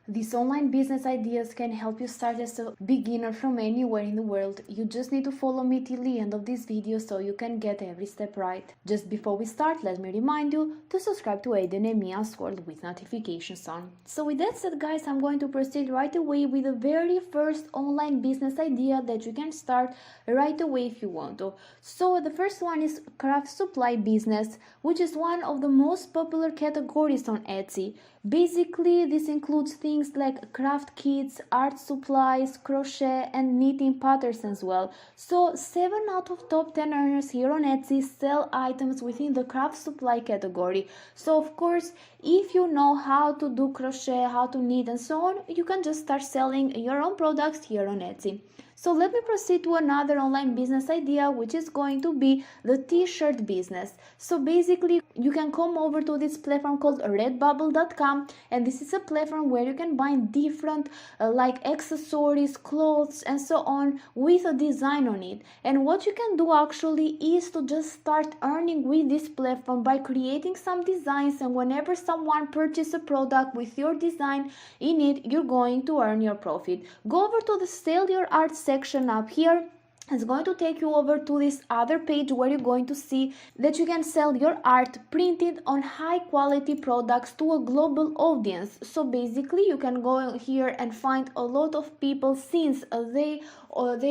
These online business ideas can help you start as a beginner from anywhere in the world. You just need to follow me till the end of this video so you can get every step right. Just before we start, let me remind you to subscribe to Aiden and Mia's World with notifications on. So with that said, guys, I'm going to proceed right away with the very first online business idea that you can start right away if you want to. So the first one is craft supply business, which is one of the most popular categories on Etsy. Basically, this includes things like craft kits, art supplies, crochet, and knitting patterns as well. So 7 out of top 10 earners here on Etsy sell items within the craft supply category. So of course, if you know how to do crochet, how to knit and so on, you can just start selling your own products here on Etsy. So let me proceed to another online business idea, which is going to be the t-shirt business. So basically, you can come over to this platform called redbubble.com, and this is a platform where you can buy different like accessories, clothes and so on with a design on it. And what you can do actually is to just start earning with this platform by creating some designs, and whenever someone purchases a product with your design in it, you're going to earn your profit. Go over to the sell your art section up here. It's going to take you over to this other page where you're going to see that you can sell your art printed on high quality products to a global audience. So basically you can go here and find a lot of people, since they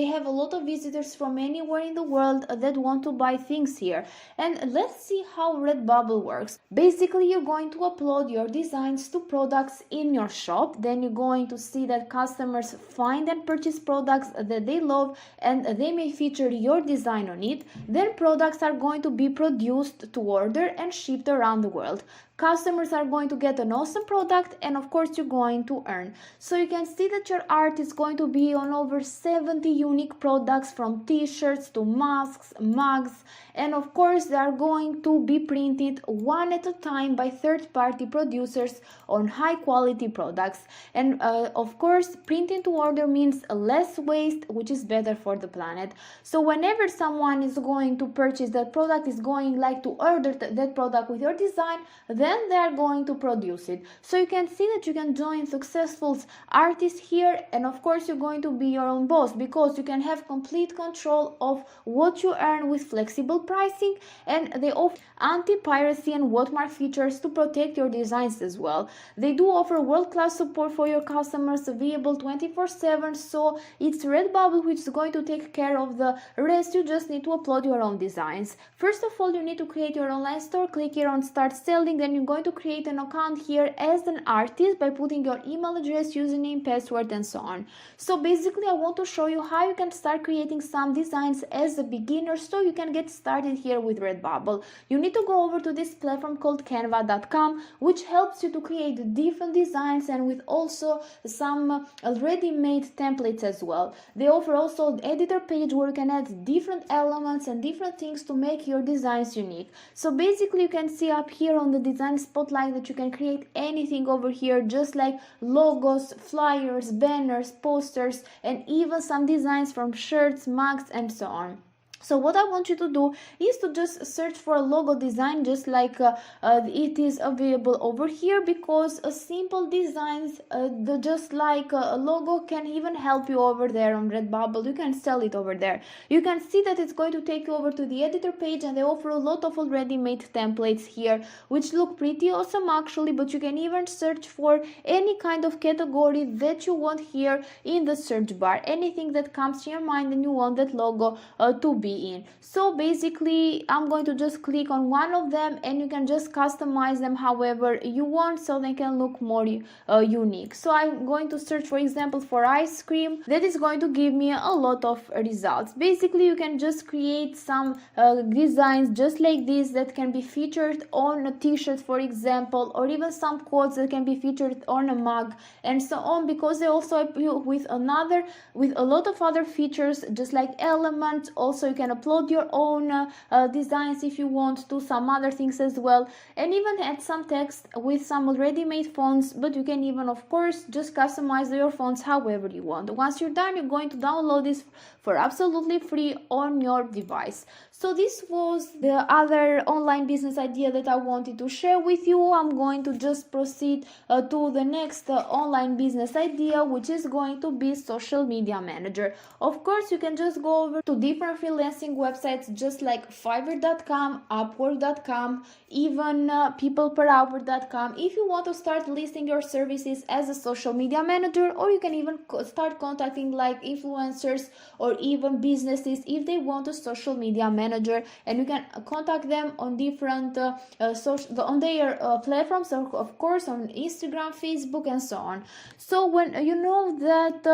have a lot of visitors from anywhere in the world that want to buy things here. And let's see how Redbubble works. Basically, you're going to upload your designs to products in your shop. Then you're going to see that customers find and purchase products that they love, and they may feature your design on it. Then products are going to be produced to order and shipped around the world. Customers are going to get an awesome product, and of course you're going to earn. So you can see that your art is going to be on over 70 unique products, from t-shirts to masks, mugs, and of course they are going to be printed one at a time by third-party producers on high quality products. And of course, printing to order means less waste, which is better for the planet. So whenever someone is going to purchase that product, is going like to order that product with your design, then they are going to produce it. So you can see that you can join successful artists here, and of course you're going to be your own boss, because you can have complete control of what you earn with flexible pricing, and they offer anti-piracy and watermark features to protect your designs as well. They do offer world-class support for your customers, available 24/7. So it's Redbubble which is going to take care of the rest. You just need to upload your own designs. First of all, you need to create your online store. Click here on start selling. Then you're going to create an account here as an artist by putting your email address, username, password and so on. So basically I want to show you how you can start creating some designs as a beginner, so you can get started here with Redbubble. You need to go over to this platform called canva.com, which helps you to create different designs, and with also some already made templates as well. They offer also an editor page where you can add different elements and different things to make your designs unique. So basically you can see up here on the design spotlight that you can create anything over here, just like logos, flyers, banners, posters, and even some designs from shirts, mugs and so on. So what I want you to do is to just search for a logo design, just like it is available over here, because a simple designs, just like a logo, can even help you over there on Redbubble. You can sell it over there. You can see that it's going to take you over to the editor page, and they offer a lot of already made templates here, which look pretty awesome actually. But you can even search for any kind of category that you want here in the search bar, anything that comes to your mind and you want that logo to be in. So basically I'm going to just click on one of them, and you can just customize them however you want, so they can look more unique. So I'm going to search, for example, for ice cream. That is going to give me a lot of results. Basically you can just create some designs just like this that can be featured on a t-shirt, for example, or even some quotes that can be featured on a mug and so on, because they also appeal with a lot of other features, just like elements. Also you can can upload your own designs if you want to, some other things as well, and even add some text with some already made fonts. But you can even, of course, just customize your fonts however you want. Once you're done, you're going to download this for absolutely free on your device. So this was the other online business idea that I wanted to share with you. I'm going to just proceed to the next online business idea, which is going to be social media manager. Of course, you can just go over to different freelancing websites just like Fiverr.com, Upwork.com, even peopleperhour.com if you want to start listing your services as a social media manager, or you can even start contacting like influencers or even businesses if they want a social media manager, and you can contact them on different on their platforms, of course on Instagram, Facebook, and so on. So when you know that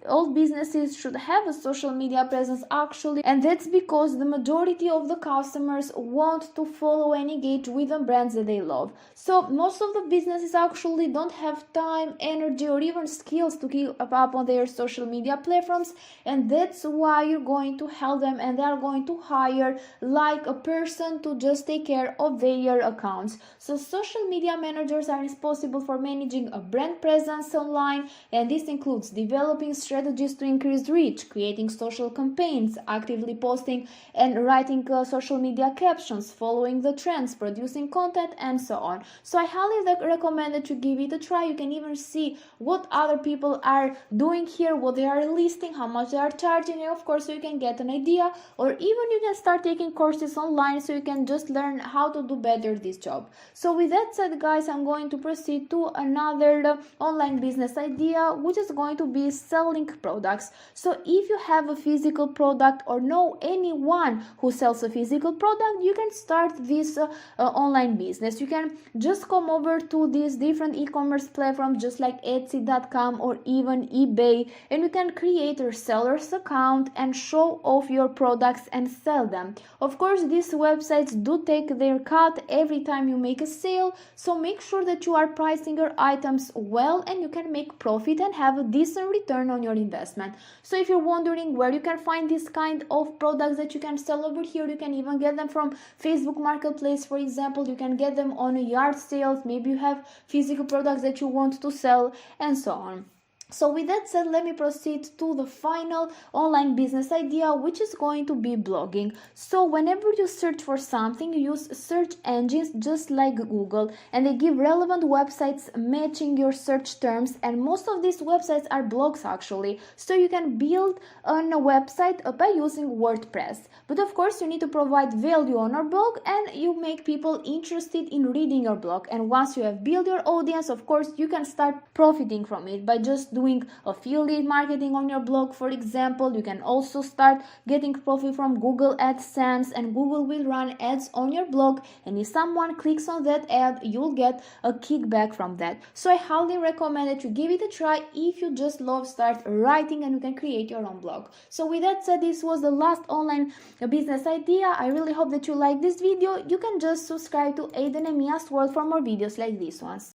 all businesses should have a social media presence actually, and that's because the majority of the customers want to follow and engage with the brands that they love. So most of the businesses actually don't have time, energy, or even skills to keep up on their social media platforms, and that's why you're going to help them, and they are going to hire like a person to just take care of their accounts. So social media managers are responsible for managing a brand presence online, and this includes developing strategies to increase reach, creating social campaigns, actively posting and writing social media captions, following the trends, producing content, and so on. So I highly recommend that you give it a try. You can even see what other people are doing here, what they are listing, how much they are charging, and of course so you can get an idea, or even you can start taking courses online so you can just learn how to do better this job. So with that said, guys, I'm going to proceed to another online business idea, which is going to be selling products. So if you have a physical product or know anyone who sells a physical product, you can start this online business. You can just come over to these different e-commerce platforms just like Etsy.com or even eBay, and you can create a seller's account and show off your products and sell them. Of course, these websites do take their cut every time you make a sale, so make sure that you are pricing your items well and you can make profit and have a decent return on your investment. So if you're wondering where you can find this kind of products that you can sell over here, you can even get them from Facebook Marketplace, for example. You can get them on a yard sales. Maybe you have physical products that you want to sell, and so on. So with that said, let me proceed to the final online business idea, which is going to be blogging. So whenever you search for something, you use search engines just like Google, and they give relevant websites matching your search terms, and most of these websites are blogs actually. So you can build a website by using WordPress. But of course, you need to provide value on your blog, and you make people interested in reading your blog. And once you have built your audience, of course, you can start profiting from it by just doing affiliate marketing on your blog, for example. You can also start getting profit from Google AdSense, and Google will run ads on your blog, and if someone clicks on that ad, you'll get a kickback from that. So I highly recommend that you give it a try if you just love start writing and you can create your own blog. So with that said, this was the last online business idea. I really hope that you like this video. You can just subscribe to Aiden and Mia's World for more videos like these ones.